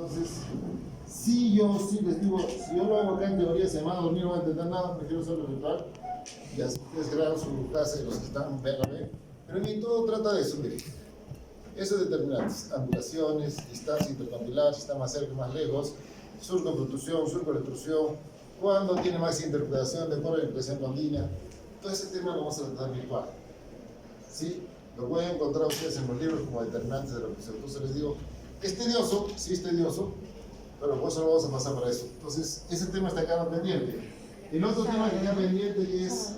Entonces, si yo sí les digo, si yo lo hago acá en teoría, se van a dormir, no van a entender nada, prefiero hacerlo virtual. Y así ustedes graban su clase, los que están, ven. Pero en todo trata de eso, miren. Eso es determinantes, angulaciones, distancia intercandilar, si está más cerca, más lejos, surco-protrusión, surco-retrusión, cuándo tiene más interpretación de acuerdo a la impresión londina. Todo ese tema lo vamos a tratar virtual. ¿Sí? Lo pueden encontrar ustedes en los libros como determinantes de la presión. Entonces les digo, es tedioso, sí es tedioso, pero por eso lo vamos a pasar para eso. Entonces, ese tema está quedando pendiente. El otro tema que queda pendiente es,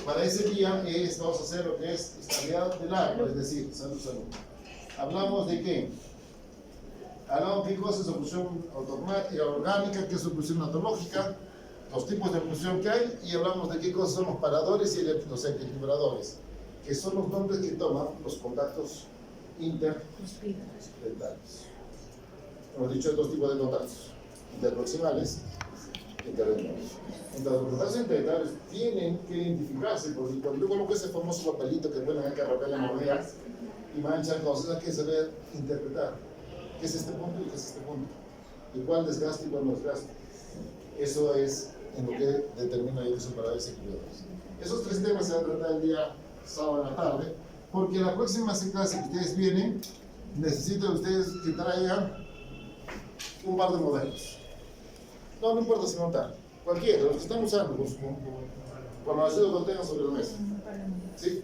para ese día, vamos a hacer lo que es estabilidad del arco, es decir, salud. Hablamos de qué? Hablamos de qué cosa es oclusión automática, orgánica, qué es oclusión autológica, los tipos de oclusión que hay, y hablamos de qué cosas son los paradores y los equilibradores, que son los nombres que toman los contactos interdentales. Hemos dicho dos tipos de contactos, interproximales e interdentales. Entonces, los contactos interdentales tienen que identificarse, porque cuando yo coloco ese famoso papelito que ponen acá para la mordida y manchan cosas, hay que saber interpretar qué es este punto y qué es este punto, y cuál desgaste y cuál no desgaste. Eso es en lo que determina el uso para desequilibradores. Esos tres temas se van a tratar el día sábado en la tarde, porque la próxima clase que ustedes vienen, necesito de ustedes que traigan un par de modelos. No importa si montar, cualquiera, los que están usando, cuando así lo contengan sobre la mesa. ¿Sí?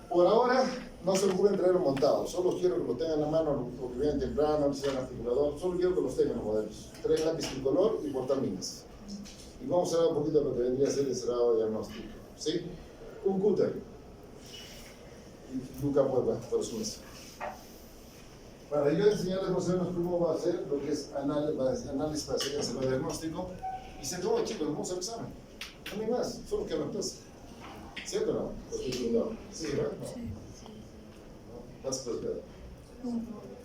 Por ahora, no se ocurren traerlo montado, solo quiero que lo tengan en la mano, o que vienen temprano, que sean articulador, solo quiero que los tengan los modelos. 3 lápiz tricolor y portaminas. Y vamos a hablar un poquito de lo que vendría a ser el cerrado diagnóstico. ¿Sí? Un cúter. Y Luca Puebla, por su mesa. Para yo enseñarles más o menos cómo va a hacer lo que es análisis para hacer el cerrado diagnóstico. Y se acabó, chicos, vamos al examen. No hay más, solo que reemplaza. ¿Cierto o no? Sí, ¿verdad? No. No. ¿Más clasificado?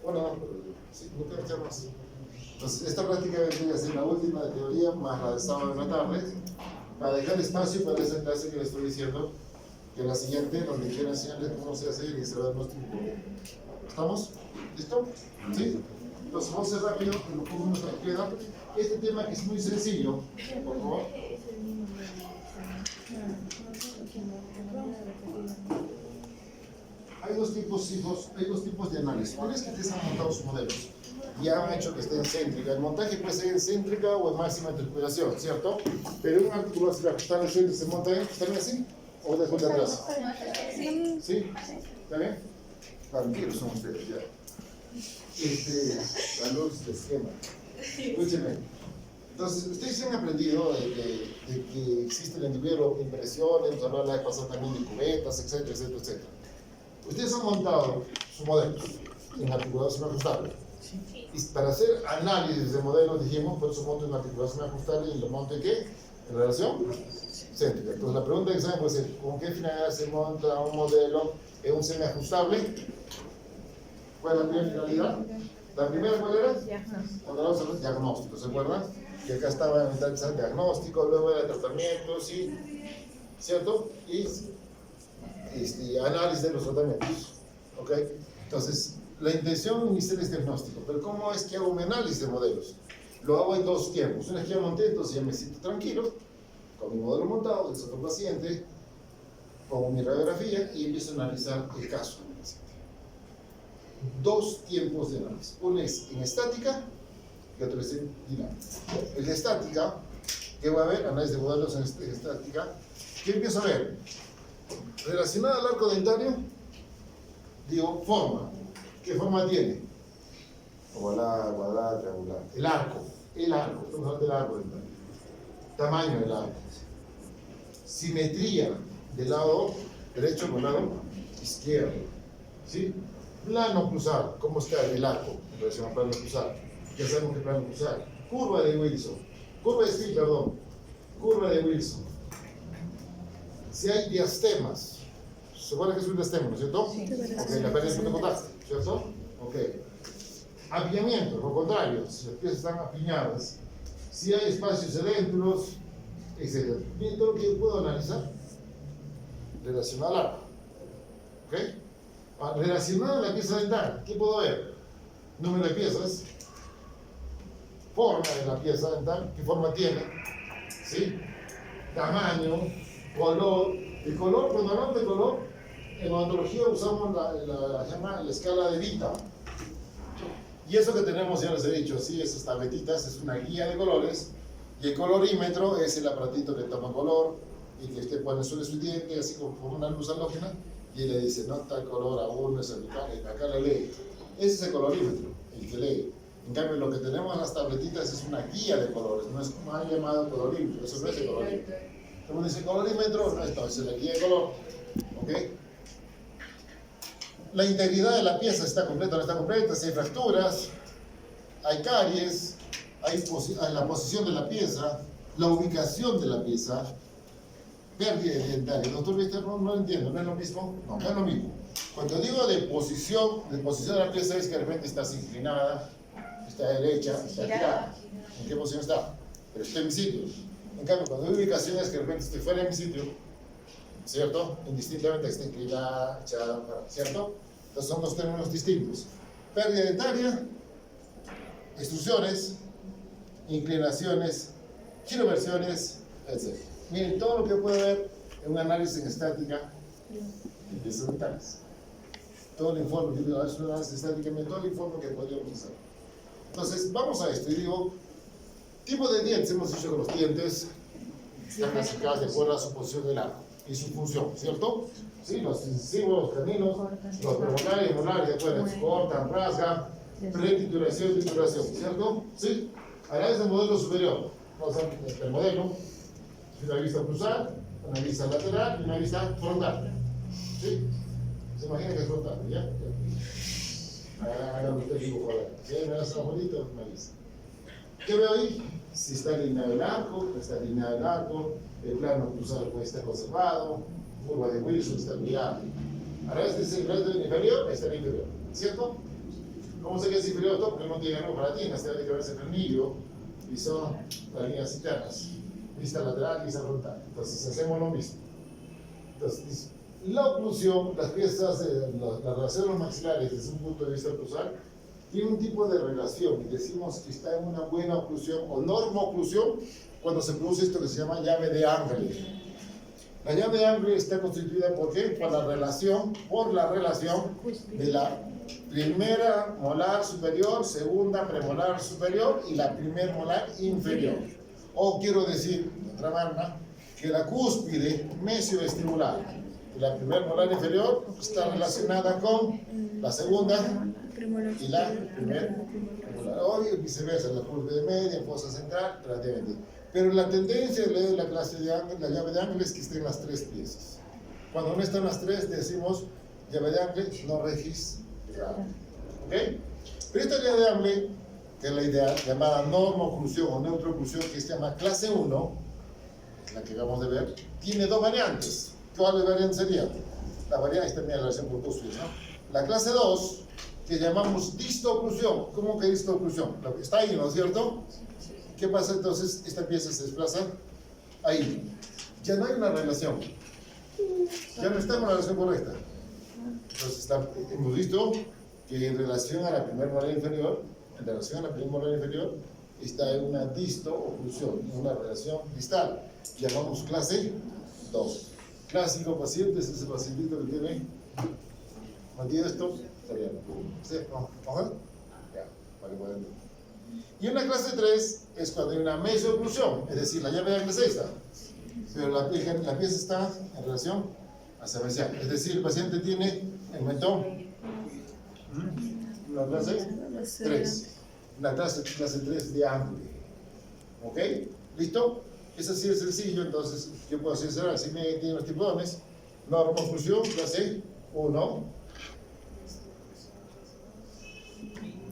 Bueno, no, pero sí, no quiero echar más. Entonces, esta práctica vendría a ser la última de teoría, más la de sábado en la tarde, para dejar espacio para esa clase que les estoy diciendo, que la siguiente, donde quiero enseñarles cómo se hace y se va a dar nuestro tiempo. ¿Estamos? ¿Listo? ¿Sí? Entonces, vamos a ser rápido, que lo pongo nos queda. Este tema que es muy sencillo, por favor. Hay dos tipos de análisis. ¿Cuál es que ustedes han montado sus modelos? Ya han hecho que esté en céntrica. El montaje puede ser en céntrica o en máxima interpolación, ¿cierto? Pero un artículo, si la está en el centro, se monta bien, ¿está bien así? ¿O después de atrás? ¿Sí? ¿Está bien? Tranquilos son ustedes ya. La luz de esquema. Escúchenme. Entonces, ustedes han aprendido de que existe el individuo de impresiones, hemos hablado la vez pasada también de cubetas, etcétera, etcétera, etcétera. Ustedes han montado sus modelos en articulación ajustable. Y para hacer análisis de modelos, dijimos, por eso monto en articulación ajustable y lo monto en qué? En relación céntrica. Entonces, la pregunta que saben puede ser, ¿con qué finalidad se monta un modelo en un semiajustable? ¿Cuál es la primera finalidad? ¿La primera cuál era? Diagnóstico. Diagnóstico, ¿se acuerdan? Que acá estaba en el diagnóstico, luego era tratamiento, ¿sí? ¿Cierto? Y análisis de los tratamientos. ¿Ok? Entonces, la intención inicial es diagnóstico, pero ¿cómo es que hago un análisis de modelos? Lo hago en dos tiempos. Una vez que ya monté, entonces ya me siento tranquilo, con mi modelo montado, el otro paciente, pongo mi radiografía y empiezo a analizar el caso del paciente. Dos tiempos de análisis. Uno es en estática y otro es en dinámica. El de estática, ¿qué voy a ver? Análisis de modelos en estática. ¿Qué empiezo a ver? Relacionado al arco dentario, digo, forma. ¿Qué forma tiene? Ovalada, cuadrada, triangular. El arco, estamos hablando del arco dentario. Tamaño del arco. Simetría del lado derecho con el lado izquierdo. ¿Sí? Plano cruzado, ¿cómo está el arco en relación al plano cruzado? Ya sabemos que plano cruzado. Curva de Wilson. Curva de Wilson. Si hay diastemas, ¿se acuerdan que es un diastema, no es cierto? Sí. Ok, la pérdida de punto de contacto, ¿cierto? Ok. Apiñamiento, lo contrario, si las piezas están apiñadas, si hay espacios edéntulos, etc. Bien, todo lo que yo puedo analizar relacionado al arco. ¿Ok? Relacionado a la pieza dental, ¿qué puedo ver? Número de piezas, forma de la pieza dental, qué forma tiene, ¿sí? Tamaño, color. El color, cuando hablamos de color, en odontología usamos la escala de Vita. Y eso que tenemos, ya les he dicho, sí, esas tabletitas, es una guía de colores. Y el colorímetro es el aparatito que toma color y que usted pone sobre su diente, así como una luz halógena, y le dice, no, tal color aún no es el acá le lee. Ese es el colorímetro, el que lee. En cambio, lo que tenemos en las tabletitas es una guía de colores, no es como han llamado colorímetro, eso no es el colorímetro. Como dice colorímetro, no es la guía de color. ¿Ok? La integridad de la pieza está completa o no está completa, si hay fracturas, hay caries, hay la posición de la pieza, la ubicación de la pieza, pérdida dentaria. Doctor Víctor, no entiendo, ¿no es lo mismo? No, no es lo mismo. Cuando digo de posición de la pieza es que de repente estás inclinada, está derecha, está girada. ¿En qué posición está? Pero está en mi sitio. En cambio, cuando hay ubicación es que de repente estoy fuera de mi sitio, ¿cierto? Indistintamente que esté inclinada, echada, ¿cierto? Entonces son dos términos distintos. Pérdida dentaria, extrusiones, inclinaciones, giroversiones, etc. Miren, todo lo que puede ver en un análisis en estática de piezas dentales. Todo el informe, es un análisis estática, todo el informe que podríamos hacer. Entonces, vamos a esto y digo, tipo de dientes, hemos dicho que los dientes están clasificados de acuerdo a su posición del arco y su función, ¿cierto? Sí, los incisivos, los caninos, los premolares y molares, de acuerdo, cortan, rasgan, pretituración, trituración, ¿cierto? Sí. Ahora es el modelo superior. Vamos a ver el modelo, una vista cruzal, una vista lateral y una vista frontal. ¿Sí? Se imagina que es frontal, ¿ya? Hagan usted el dibujo ahora. ¿Sí? ¿Me das un bonito? Una vista. ¿Qué veo ahí? Si está alineado el arco, está alineado el arco, el plano cruzado puede estar conservado, curva de Wilson está ligado. Ahora este es el resto inferior, está en el inferior, ¿cierto? ¿Cómo sé que es inferior? Porque no tiene algo para ti, tiene que verse el anillo y son las líneas internas, vista lateral, vista frontal. Entonces hacemos lo mismo. Entonces, la oclusión, las piezas, las relaciones maxilares desde un punto de vista oclusal, tiene un tipo de relación y decimos que está en una buena oclusión o normo-oclusión cuando se produce esto que se llama llave de Angle. La llave de Angle está constituida ¿por qué? Por la relación de la primera molar superior, segunda premolar superior y la primer molar inferior. O quiero decir, de otra manera, que la cúspide mesiovestibular de la primer molar inferior está relacionada con la segunda y la primera molar. O viceversa, la cúspide media, fosa central, relativamente. Pero la tendencia de la clase de Angle, la llave de Angle, es que estén las tres piezas. Cuando no están las tres, decimos llave de Angle no registrada. ¿Ok? Pero esta llave de Angle, que es la idea llamada normo-oclusión o neutro-oclusión, que se llama clase 1, es la que acabamos de ver, tiene dos variantes. ¿Cuáles variantes serían? La variante está en la relación por cúspide, ¿no? La clase 2, que llamamos disto-oclusión. ¿Cómo que disto-oclusión? Está ahí, ¿no es cierto? ¿Qué pasa entonces? Esta pieza se desplaza ahí. Ya no hay una relación. Ya no está en una relación correcta. Entonces hemos visto que en relación a la primera molar inferior, está en una disto-oclusión, en una relación distal. Llamamos clase 2. Clásico paciente es ese pacientito que tiene mantiene esto. Está bien. ¿Sí? ¿No? Ya, para que puedan entender. Y una clase 3 es cuando hay una mesio-oclusión, es decir, la llave de Angle es esta, pero la pieza está en relación hacia mesial. Es decir, el paciente tiene el mentón, una clase 3, una clase 3 de Angle. ¿Ok? ¿Listo? Es así de sencillo, entonces yo puedo sincerar, si me tiene los tipones, normo-oclusión, clase 1.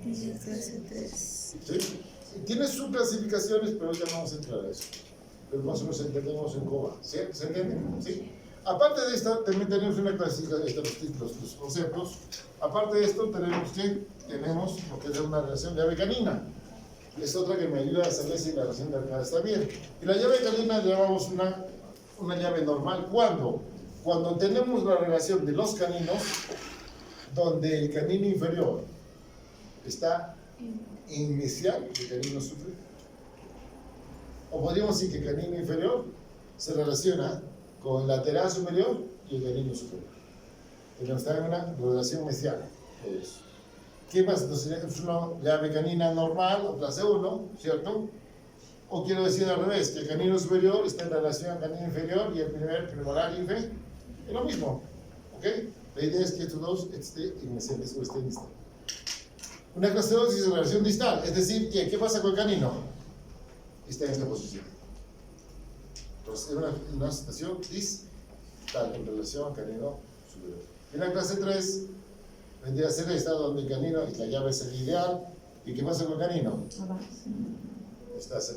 Clase 3. ¿Sí? Tiene sus clasificaciones, pero ya no vamos a entrar a eso. Pero más o menos entendemos en cómo va. ¿Sí? ¿Se entiende? ¿Sí? Aparte de esto, también tenemos una clasificación, los conceptos. Aparte de esto, tenemos lo que es una relación llave canina. Es otra que me ayuda a saber si la relación de acá está bien. Y la llave canina le llamamos una llave normal. ¿Cuándo? Cuando tenemos la relación de los caninos, donde el canino inferior está inicial del canino superior. O podríamos decir que el canino inferior se relaciona con el lateral superior y el canino superior. Entonces está en una relación mesiana. ¿Qué pasa? Entonces es una llave canina normal o clase 1, ¿cierto? O quiero decir al revés, que el canino superior está en relación al canino inferior y el premolar inferior es lo mismo. ¿Ok? La idea es que estos dos estén inmesiales o estén distales. Una clase 2 dice relación distal, es decir, ¿qué pasa con el canino? Está en esta posición. Entonces, es una situación distal en relación al canino superior. En la clase 3 vendría a ser esta donde el canino y la llave es el ideal. ¿Y qué pasa con el canino? Está así.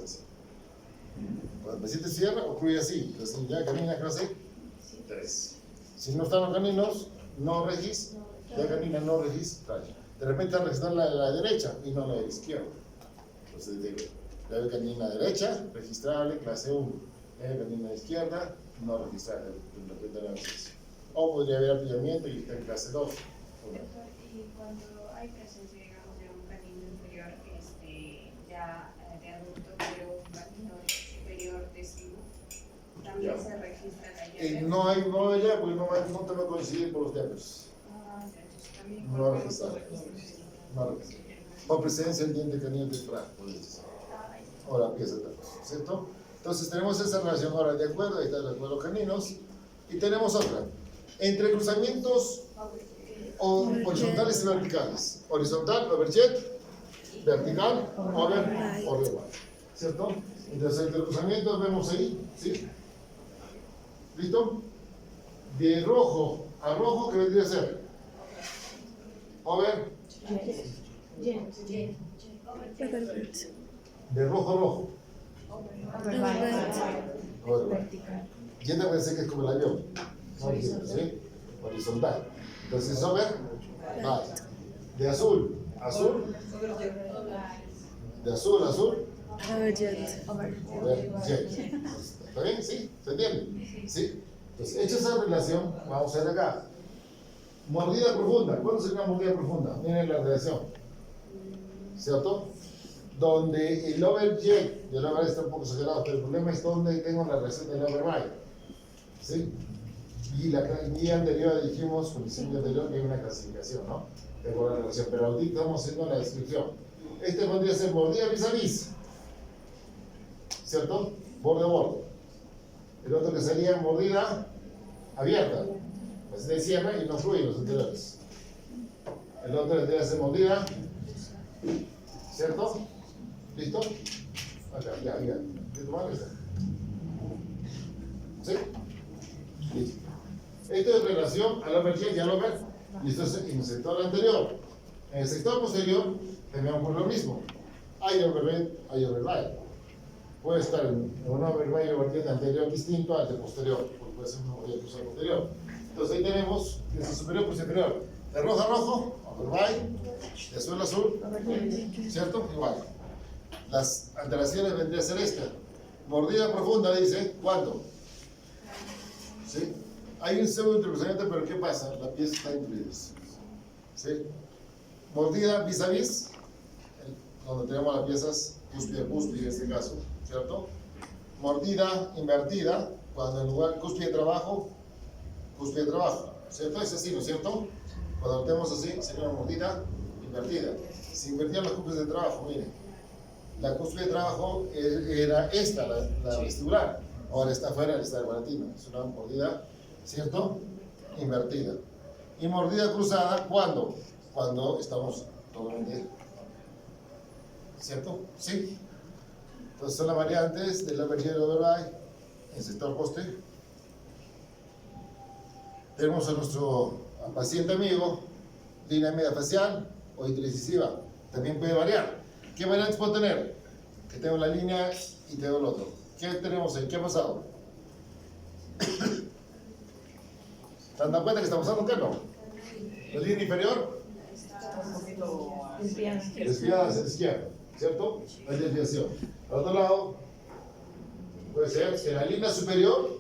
Cuando el paciente cierra, ocurre así. Entonces ya camina clase 3. Si no están los caninos, no regis, ya camina no registrable. De repente registrar la derecha y no la izquierda. Entonces, llave canina derecha, registrable, clase 1. Llave canina izquierda, no registrable. De repente la o podría haber apillamiento y está en clase 2. Y cuando hay presencia, digamos, de un canino inferior ya de adulto, pero un canino superior decidido, también se registra la llave. No hay llave porque no te va a coincidir por los llaves. Entonces también No va a registrar. No registra. O presencia del diente canino temprano, o la pieza de datos, ¿cierto? Entonces tenemos esa relación ahora de acuerdo, ahí está de acuerdo caninos, y tenemos otra. Entre cruzamientos horizontales y verticales. Horizontal, overjet, vertical, overwide. ¿Cierto? Entonces, entre cruzamientos vemos ahí, ¿sí? ¿Listo? De rojo a rojo, ¿qué vendría a ser? Over. De rojo a rojo. Overwide. Yendo a pensar que es como el avión. ¿Sí? Horizontal. Entonces, over, right. De azul, de azul, Overjet. overjet. ¿Está bien? ¿Sí? ¿Se entiende? ¿Sí? Entonces, hecha esa relación, vamos a ver acá. Mordida profunda. ¿Cuándo sería una mordida profunda? Miren la relación. ¿Cierto? Donde el overjet y el override está un poco exagerado, pero el problema es donde tengo la relación del override. ¿Sí? Y la guía anterior dijimos, con el ejemplo anterior, que hay una clasificación, ¿no? Tengo la relación, pero ahorita estamos haciendo la descripción. Este podría ser mordida vis a vis, ¿cierto? Borde a borde. El otro que sería mordida abierta, pues de cierre y no fluye los anteriores. El otro tendría que ser mordida, ¿cierto? ¿Listo? Acá, ya. ¿De tomar esta? ¿Sí? Listo. Esto es relación al overjet y al over, y esto es en el sector anterior. En el sector posterior también ocurre lo mismo. Hay overhead, hay override. Puede estar en un override y overjet anterior distinto al de posterior, porque puede ser un overjet posterior. Entonces ahí tenemos desde superior por superior. De rojo a rojo, override, de azul a azul, ¿cierto? Igual. Las alteraciones vendrían a ser esta. Mordida profunda dice, ¿cuándo? ¿Sí? Hay un pseudo intercruzamiento, pero ¿qué pasa? La pieza está incluida. ¿Sí? Mordida vis a vis, donde tenemos las piezas cúspide a cúspide en este caso, ¿cierto? Mordida invertida, cuando en lugar cúspide de trabajo, ¿cierto? Es así, ¿no es cierto? Cuando lo tenemos así, sería una mordida invertida. Si invertían las cúspides de trabajo, miren, la cúspide de trabajo era esta, la vestibular, ahora está afuera, está de Valentina, es una mordida, ¿cierto? Invertida. Y mordida cruzada, ¿cuándo? Cuando estamos totalmente, ¿cierto? Sí. Entonces son las variantes del overjet y el override en el sector posterior. Tenemos a nuestro paciente amigo, línea media facial o interincisiva. También puede variar. ¿Qué variantes puedo tener? Que tengo la línea y tengo el otro. ¿Qué tenemos ahí? ¿Qué ha pasado? ¿Se han dado cuenta que estamos usando qué no? La línea inferior desviada hacia la izquierda, ¿cierto? La desviación. Al otro lado, puede ser que la línea superior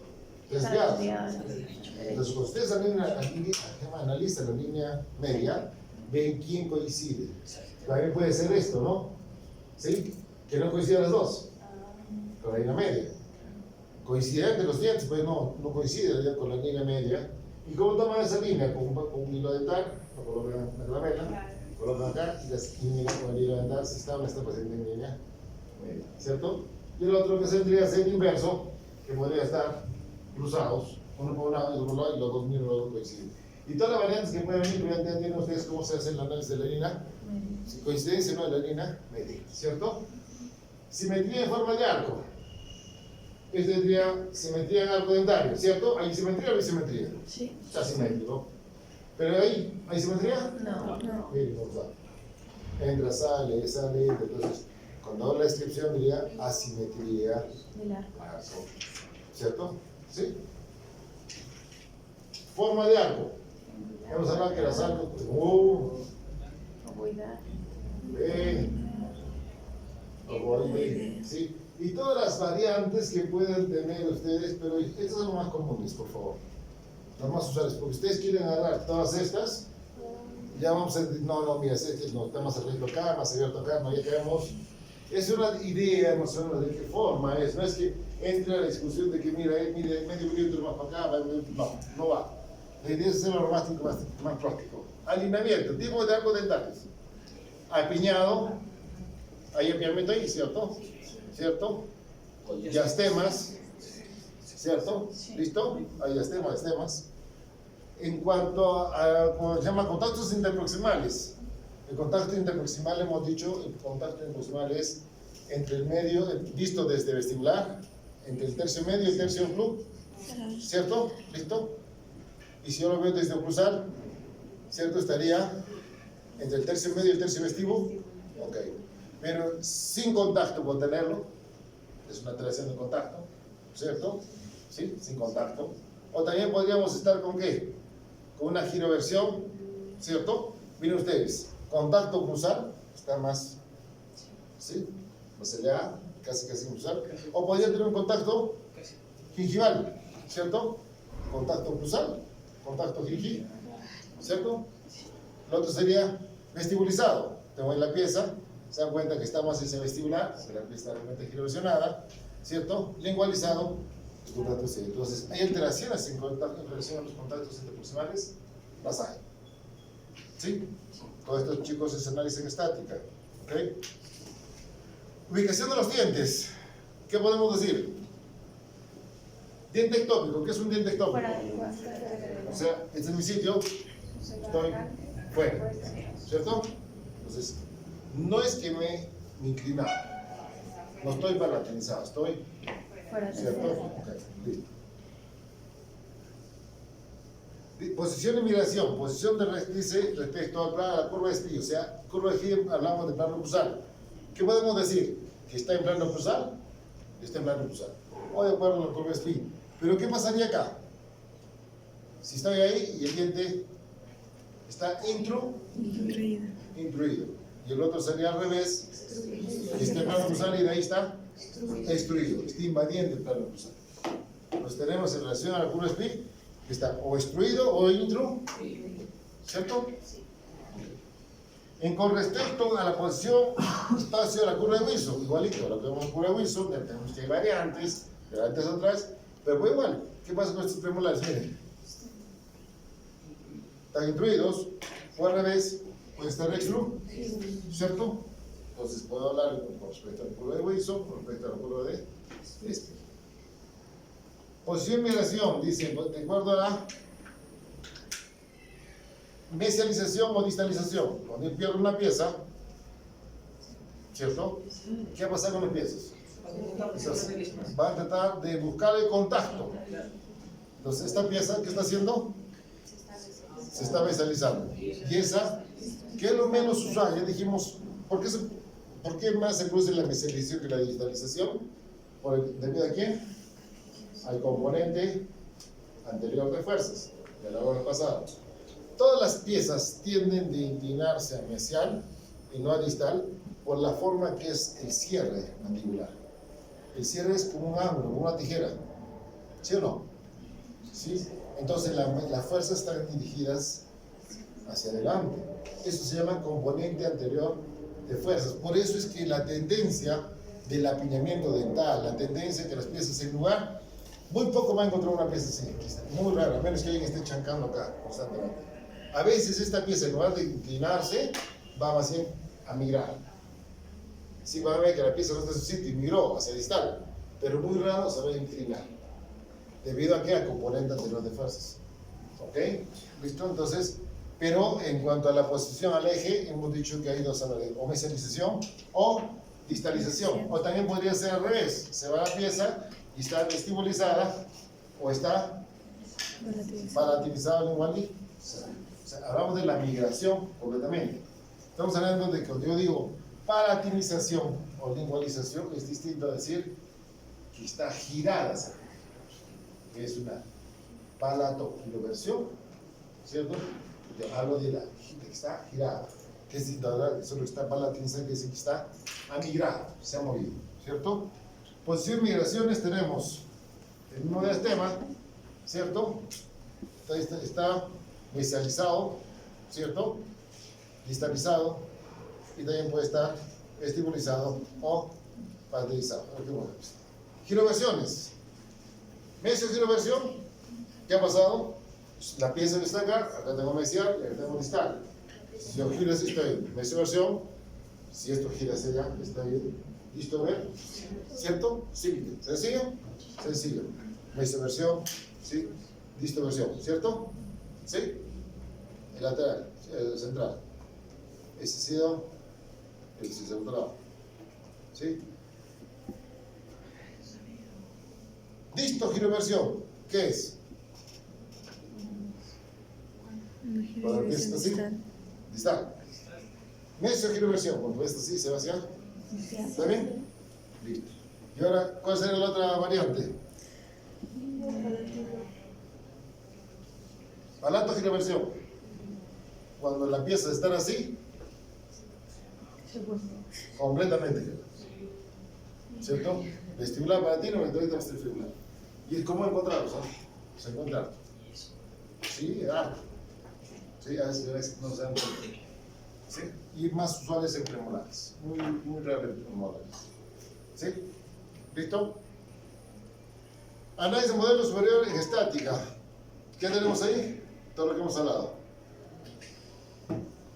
desviada. Entonces, cuando ustedes analizan la línea media, ven quién coincide. También puede ser esto, ¿no? ¿Sí? Que no coincidan las dos, con la línea media. Coincidente los dientes, pues no coincide ya con la línea media. ¿Y cómo toman esa línea? Con un hilo dental, lo colocan en la vela, colocan acá y las líneas con el hilo dental se esta presente en línea media, ¿cierto? Y el otro que tendría que ser inverso, que podría estar cruzados, uno por un lado y otro por otro lado, y los dos mismos los dos coinciden. Y todas las variantes que pueden venir, ya entienden ustedes cómo se hace el análisis de la línea, si coincidencia o no de la línea media, ¿cierto? Simetría en forma de arco. Esto tendría simetría en arco dentario, ¿cierto? ¿Hay simetría o no hay simetría? Sí. Está simétrico. ¿Pero ahí hay simetría? No. Miren, vamos a entra, sale, entonces cuando hago la descripción diría asimetría Del arco. arco, ¿cierto? ¿Sí? Forma de arco. Vamos a hablar que las arcos, Ovoidal. ovoide, ¿sí? Y todas las variantes que puedan tener ustedes, pero estas son las más comunes, por favor. Las más usuales, porque ustedes quieren agarrar todas estas, ya vamos a decir, no, mira, no, está más abierto acá, más abierto acá, no, ya quedamos. Es una idea más o menos de qué forma es, no es que entre a la discusión de que, mira, mire, medio milímetro más para acá, no va. La idea es hacerlo más práctico. Alineamiento, tipo de arcos dentales. Apiñado, hay apiñamiento ahí, ¿cierto? ¿Cierto? Diastemas, ¿cierto? ¿Listo? Hay diastemas. En cuanto a, como se llama, contactos interproximales. El contacto interproximal, hemos dicho, el contacto interproximal es entre el medio, visto desde vestibular, entre el tercio medio y el tercio oclu, ¿cierto? ¿Listo? Y si yo lo veo desde oclusal, ¿cierto? Estaría entre el tercio medio y el tercio vestibular, ok. Pero sin contacto por tenerlo, es una alteración de contacto, ¿cierto? ¿Sí? Sin contacto. O también podríamos estar con ¿qué? Con una giroversión, ¿cierto? Miren ustedes, contacto oclusal está más, ¿sí? Más allá, casi oclusal. O podría tener un contacto gingival, ¿cierto? Contacto oclusal, contacto gingival, ¿cierto? Lo otro sería vestibulizado. Tengo en la pieza, se dan cuenta que está más hacia vestibular, porque la pieza está realmente giroversionada, ¿cierto? Lingualizado, los contactos sí. Entonces, ¿hay alteraciones en relación a los contactos interproximales? Las hay. ¿Sí? Todos estos chicos es análisis en estática. ¿Ok? Ubicación de los dientes. ¿Qué podemos decir? Diente ectópico. ¿Qué es un diente ectópico? Fuera del lugar. O sea, este es mi sitio, estoy fuera, ¿cierto? Entonces, no es que me inclinado, no estoy palatinizado, estoy, Fuera del ¿cierto? lugar. Ok, listo. Posición y migración. Posición dice respecto al plano, a la curva de Spee, o sea, curva de Spee hablamos de plano cruzal. ¿Qué podemos decir? ¿Que está en plano cruzal? Está en plano cruzal. O de acuerdo a la curva de Spee. Pero ¿qué pasaría acá? Si estoy ahí y el diente está intruido. Y el otro sería al revés, que está en plano cruzal y de ahí está extruido, está invadiendo el plano cruzal. Entonces tenemos en relación a la curva de Spee que está o extruido o intruido, ¿cierto? Con respecto a la posición espacio de la curva de Wilson, igualito, lo que vemos en curva de Wilson, ya tenemos que hay variantes atrás, pero pues igual, ¿qué pasa con estos premolares? Miren, están intruidos, o al revés, puede estar extruido, ¿cierto? Entonces puedo hablar con respecto a la curva de Wilson, con respecto a la curva de Spee. Posición y migración, dice, de acuerdo a la mesialización o distalización. Cuando yo pierdo una pieza, ¿cierto? ¿Qué va a pasar con las piezas? Entonces, va a tratar de buscar el contacto. Entonces, esta pieza, ¿qué está haciendo? Se está mesializando. Y esa, ¿qué es lo menos usual? Ya dijimos, ¿por qué más se produce la mesialización que la distalización? ¿Debido a quién? Al componente anterior de fuerzas, de la hora pasada. Todas las piezas tienden de inclinarse a mesial y no a distal por la forma que es el cierre mandibular. El cierre es como un ángulo, como una tijera. ¿Sí o no? ¿Sí? Entonces las fuerzas están dirigidas hacia adelante. Eso se llama componente anterior de fuerzas. Por eso es que la tendencia del apiñamiento dental, la tendencia que las piezas en lugar, muy poco va a encontrar una pieza así, muy raro, a menos que alguien esté chancando acá constantemente. A veces esta pieza en lugar de inclinarse, va más bien a migrar. Sí, van a ver que la pieza no está en su sitio y migró hacia distal, pero muy raro se va a inclinar, debido a que al componente anterior de fuerzas. ¿Ok? ¿Listo? Entonces, pero en cuanto a la posición al eje, hemos dicho que hay dos salarios, o mesialización o distalización, o también podría ser al revés, se va la pieza y está vestibulizada o está palatinizada lingual. O sea, hablamos de la migración completamente. Estamos hablando de que cuando yo digo palatinización o lingualización, es distinto a decir que está girada, que es una palatogiroversión, ¿cierto? Yo hablo de la que está girada, que es distinto a hablar de solo que está palatinizada, que decir que está migrado, se ha movido, ¿cierto? Posición migraciones tenemos el mismo diastema, ¿cierto? Está mesializado, ¿cierto? Distalizado, y también puede estar vestibulizado o palatinizado. Giroversiones. Mesio-giroversión, ¿qué ha pasado? La pieza que está acá tengo mesial y acá tengo distal. Si yo giro así, está bien. Mesioversión, si esto gira hacia allá, está bien. ¿Listo? ¿Ver? ¿Cierto? Sí. ¿Sencillo? Sencillo. Mesioversión, ¿sí? Distoversión, ¿cierto? ¿Sí? El lateral, el central. Ese ha sido el central. ¿Sí? Distogiroversión, ¿qué es? Cuando empieza así, distal. Mesiogiroversión, cuando ves así, se va hacia. ¿Está bien? Listo. Y ahora, ¿cuál sería la otra variante? Palatogiroversión. Cuando la pieza está así, completamente. ¿Cierto? Vestibular palatino, ventoideo vestibular. ¿Y cómo encontrarlos? Se encuentra. Sí, sí, a veces no se dan cuenta. ¿Sí? Y más usuales en premolares. Muy raro en premolares. ¿Sí? ¿Listo? Análisis de modelo superior en estática. ¿Qué tenemos ahí? Todo lo que hemos hablado.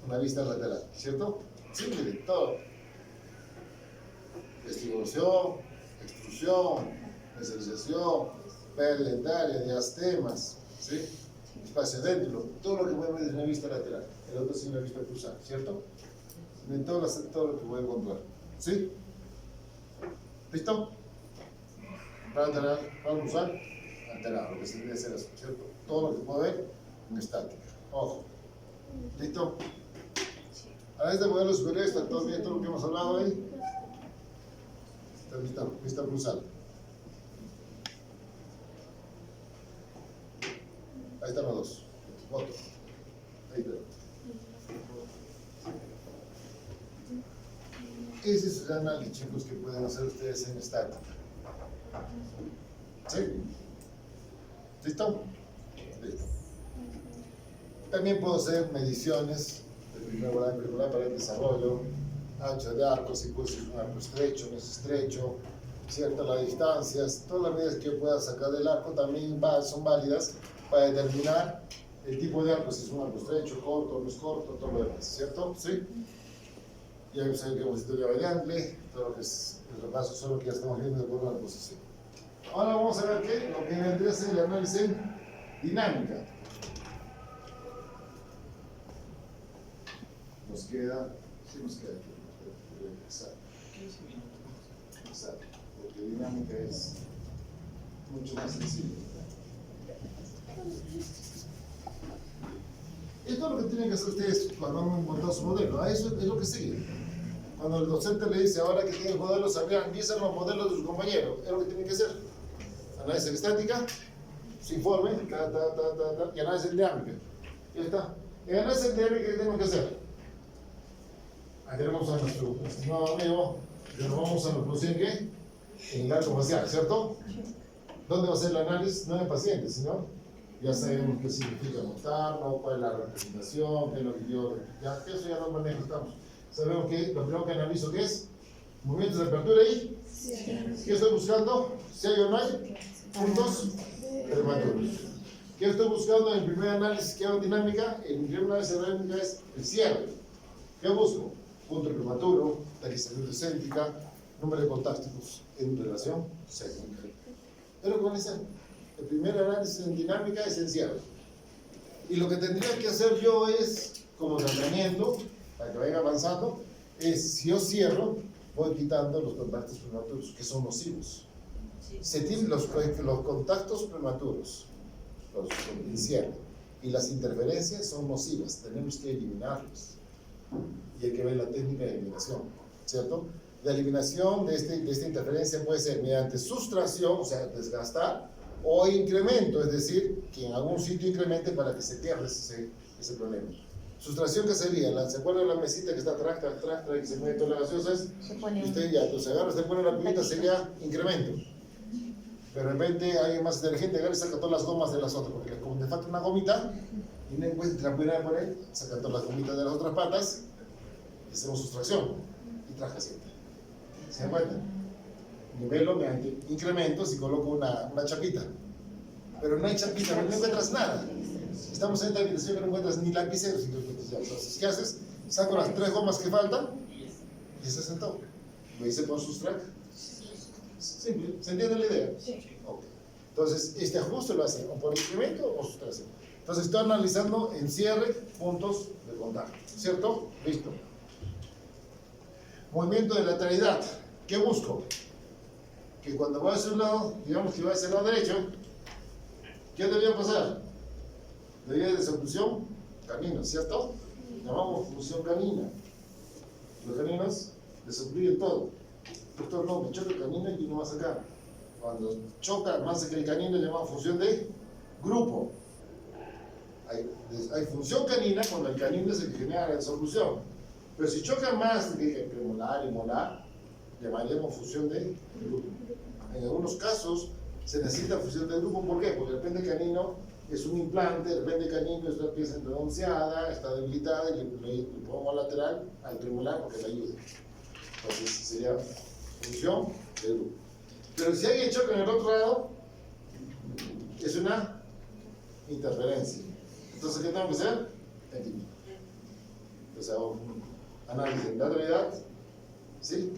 Una vista lateral, ¿cierto? Sí, mire, todo. Vestibulación, extrusión, mesialización, pérdida dentaria, diastemas, ¿sí? Espacio dentro, todo lo que voy a ver es una vista lateral, el otro es una vista cruzada, ¿cierto? En todo lo que voy a encontrar, ¿sí? ¿Listo? Para lateral, para cruzar, lateral, lo que se debe ser eso, ¿cierto? Todo lo que puedo ver en estática, ojo. ¿Listo? A este modelo superior está todo bien, todo lo que hemos hablado ahí. Vista cruzada. Ahí están los dos. Otro. Ahí está. Ese es el análisis, chicos, que pueden hacer ustedes en estática. ¿Sí? ¿Listo? Listo. También puedo hacer mediciones de primer grado para el desarrollo, ancho de arco, si puede ser un arco estrecho, no es estrecho, ¿cierto? Las distancias, todas las medidas que yo pueda sacar del arco también son válidas para determinar el tipo de arco, si es un arco estrecho, corto, no es corto, todo lo demás, ¿cierto? ¿Sí? Ya vimos que hemos historia variable, todo lo que es el repaso, solo que ya estamos viendo de acuerdo a la posición. Ahora vamos a ver qué, lo que vendría a ser el análisis en dinámica. Nos queda, sí nos queda aquí, exacto. 15 minutos. Exacto, porque dinámica es mucho más sencillo. Esto es lo que tienen que hacer ustedes cuando han montado su modelo. Eso es lo que sigue. Cuando el docente le dice ahora que tiene el modelo, empiezan los modelos de sus compañeros. Es lo que tienen que hacer. Análisis estática, su informe, y análisis dinámica. Ya está. En análisis dinámica, ¿qué tenemos que hacer? Aquí tenemos a nuestro estimado amigo, que nos vamos a la producción ¿qué? En el arco facial, ¿cierto? ¿Dónde va a ser el análisis? No en pacientes, sino ya sabemos qué significa montarlo, cuál es la representación, qué es lo que yo, ya eso ya no manejamos. sabemos que lo primero que analizo que es movimientos de apertura y ¿qué estoy buscando? Si hay o no hay puntos prematuros. ¿Qué estoy buscando en el primer análisis que hago dinámica? En el primer análisis de dinámica es el cierre. ¿Qué busco? Punto prematuro, tarifa céntrica, número de contactos en relación céntrica. Pero con ese, el primer análisis en dinámica es el cierre. Y lo que tendría que hacer yo es, como tratamiento, para que vaya avanzando, es si yo cierro, voy quitando los contactos prematuros que son nocivos. Se tienen los contactos prematuros, el cierre, y las interferencias son nocivas, tenemos que eliminarlos. Y hay que ver la técnica de eliminación, ¿cierto? La eliminación de esta interferencia puede ser mediante sustracción, o sea, desgastar, o incremento, es decir, que en algún sitio incremente para que se pierda ese problema. Sustracción, ¿qué sería? ¿Se acuerdan de la mesita que está atrás, y se mueve todas las gaseosas? Y usted ya, entonces agarra, se pone la pibita, sería incremento. Pero de repente alguien más inteligente agarra y saca todas las gomas de las otras, porque como le falta una gomita, y no encuentra buena por él, saca todas las gomitas de las otras patas, y hacemos sustracción, y traje siempre. ¿Se dan cuenta? Nivelo mediante incrementos y coloco una chapita. Pero no hay chapita, no encuentras nada. Estamos en esta habitación que no encuentras ni lapiceros. Entonces, ¿qué haces? Saco las 3 gomas que faltan y se sentó. Me dice por sustract. Simple. ¿Se entiende la idea? Sí. Okay. Entonces, este ajuste lo hacen o por incremento o sustracción. Entonces, estoy analizando en cierre puntos de contacto. ¿Cierto? Listo. Movimiento de lateralidad. ¿Qué busco? Que cuando voy hacia un lado, digamos que voy hacia el lado derecho, ¿qué debería pasar? Debería de subducción canina, ¿cierto? Llamamos función canina. Los caninos desobstruyen todo. Doctor, no, me choca el canino y no va a sacar. Cuando choca más que el canino, llamamos función de grupo. Hay función canina cuando el canino es el que genera la disolución. Pero si choca más que el premolar y molar, llamaríamos función de grupo. En algunos casos se necesita función de grupo, ¿por qué? Porque el pende canino es un implante, el pende canino es una pieza endodonciada, está debilitada y le pongo lateral al premolar porque le ayuda. Entonces sería función de grupo. Pero si alguien choca en el otro lado, es una interferencia. Entonces, ¿qué tengo que hacer? Entonces hago un análisis de lateralidad, ¿sí?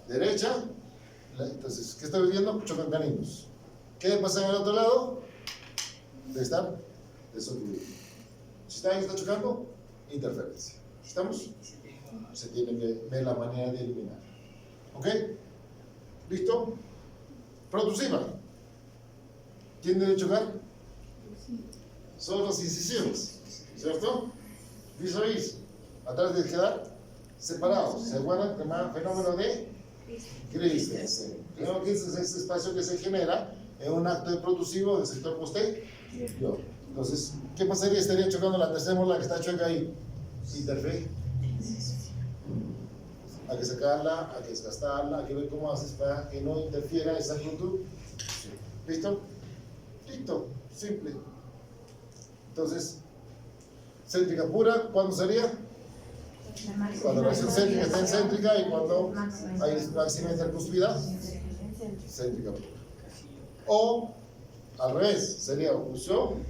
Derecha. Entonces, ¿qué estoy viendo? Chocan caninos. ¿Qué pasa en el otro lado? Debe estar desobstruido. Si alguien está chocando, interferencia. ¿Estamos? Se tiene que ver la manera de eliminar. ¿Ok? ¿Listo? Productiva. ¿Quién debe chocar? Son los incisivos, ¿cierto? Vis a vis. Atrás debe quedar separados. ¿Se acuerdan del fenómeno de Christensen? El fenómeno de Christensen es este espacio que se genera en un acto de producivo del sector posterior. Entonces, ¿qué pasaría? Estaría chocando la tercera mola que está chueca ahí. Interferencia. Hay que sacarla, hay que desgastarla, hay que ver cómo haces para que no interfiera esa actitud. ¿Listo? Listo, simple. Entonces, céntrica pura, ¿cuándo sería? Cuando la acción céntrica está en céntrica y cuando hay máxima intercuspida, céntrica pura. O, al revés, sería oclusión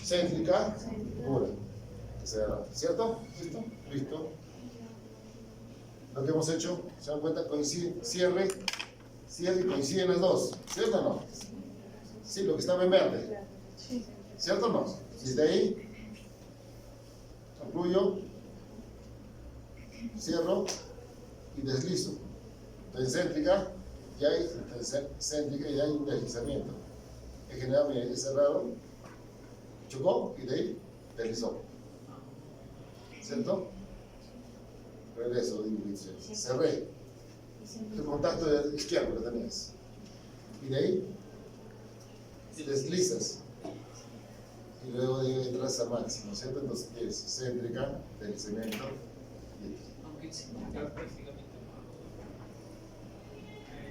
céntrica pura. ¿Cierto? ¿Listo? Listo. Lo que hemos hecho, se dan cuenta, coincide, cierre y coinciden las dos, ¿cierto o no? Sí, lo que estaba en verde, ¿cierto o no? Desde ahí, concluyo, cierro y deslizo. Entonces, céntrica, ya hay céntrica y hay un deslizamiento. En general, he cerrado, chocó y de ahí deslizó, ¿cierto? Regreso de inhibición. Cerré el contacto de izquierdo que tenías. Y de ahí deslizas. Y luego de ahí entras a máximo, ¿cierto? Entonces tienes céntrica, deslizamiento y aunque céntrica prácticamente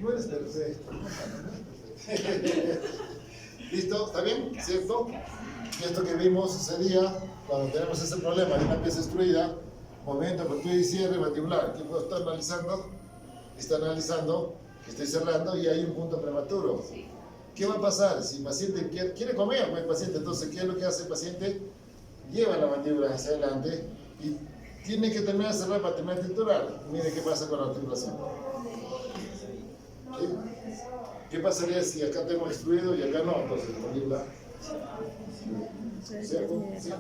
no eres perfecto. ¿Listo? ¿Está bien? ¿Cierto? Y esto que vimos ese día, cuando tenemos ese problema de una pieza destruida, movimiento de apertura y cierre mandibular. ¿Qué puedo estar analizando? Está analizando que estoy cerrando y hay un punto prematuro. Sí. ¿Qué va a pasar? Si el paciente quiere comer, pues el paciente, entonces, ¿qué es lo que hace el paciente? Lleva la mandíbula hacia adelante y tiene que terminar de cerrar para terminar de triturar. Mire qué pasa con la articulación. ¿Qué pasaría si acá tengo extruido y acá no? Entonces, la mandíbula. ¿Cierto? ¿Sí?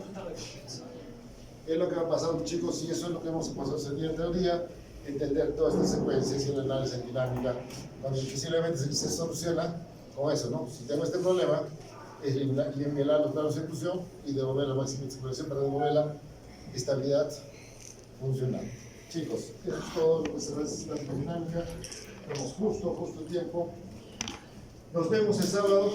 Es lo que va a pasar, chicos, y eso es lo que hemos pasado ese día en teoría, entender todas estas secuencias y el análisis en dinámica, cuando posiblemente se soluciona con eso, ¿no? Si tengo este problema, es eliminar los planos de inclusión y devolver la máxima expresión para devolver la estabilidad funcional. Chicos, eso es todo lo que se necesita en dinámica. Tenemos justo tiempo. Nos vemos el sábado.